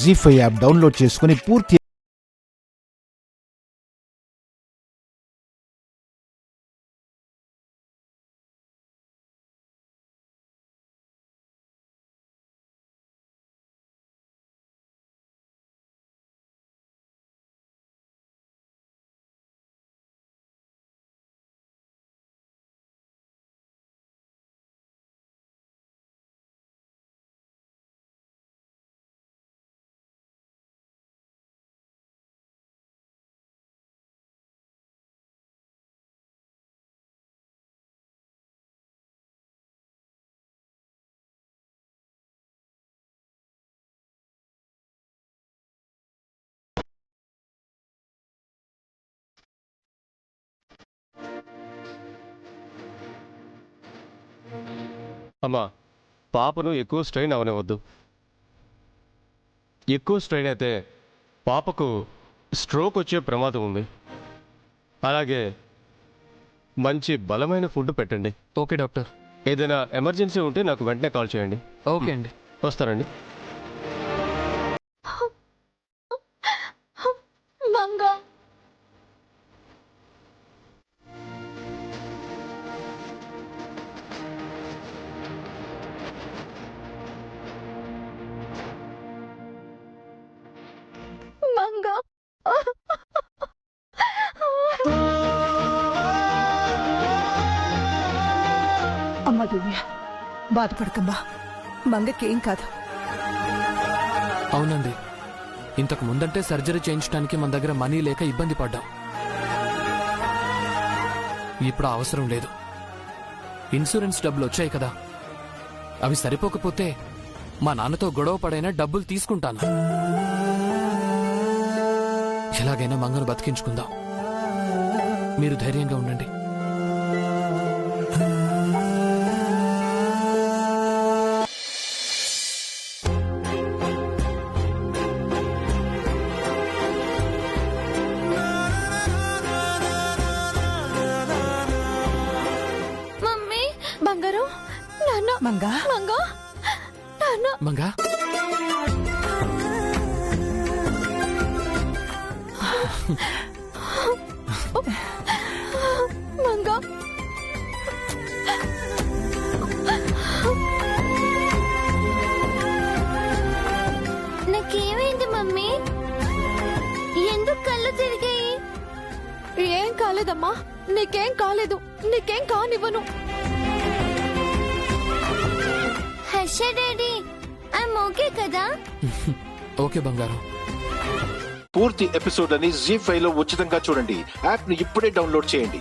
జీ5 app download చేసుకుని పూర్తి అమ్మా, పాపను ఎక్కువ స్ట్రెయిన్ అవనివద్దు. ఎక్కువ స్ట్రెయిన్ అయితే పాపకు స్ట్రోక్ వచ్చే ప్రమాదం ఉంది. అలాగే మంచి బలమైన ఫుడ్ పెట్టండి. Okay doctor. ఏదైనా ఎమర్జెన్సీ ఉంటే నాకు వెంటనే కాల్ చేయండి. ఓకే అండి. వస్తారండి. మంగా మంగా అమ్మా దివ్య, బాధపడకమ్మా, మంగకేం కాదు. అవునండి, ఇంతకు ముందంటే సర్జరీ చేయించడానికి మన దగ్గర మనీ లేక ఇబ్బంది పడ్డాం. ఇప్పుడు అవసరం లేదు. ఇన్సూరెన్స్ డబ్బులు వచ్చాయి కదా, అవి సరిపోకపోతే మా నాన్నతో గొడవ పడైనా డబ్బులు తీసుకుంటాను. ఎలాగైనా మంగను బతికించుకుందాం. మీరు ధైర్యంగా ఉండండి. మమ్మీ, బంగారు, నాన్న, మంగా మంగా, నాన్న, మంగా, మంగా. నాకేమైంది మమ్మీ? ఎందుకు కళ్ళు తిరిగాయి? ఏం కాలేదమ్మా, నీకేం కాలేదు, నీకేం కానివ్వను. హర్ష డాడీ, ఐఎమ్ ఓకే కదా? ఓకే బంగారం. పూర్తి ఎపిసోడ్ అని జీ5 లో ఉచితంగా చూడండి. యాప్ ని ఇప్పుడే డౌన్లోడ్ చేయండి.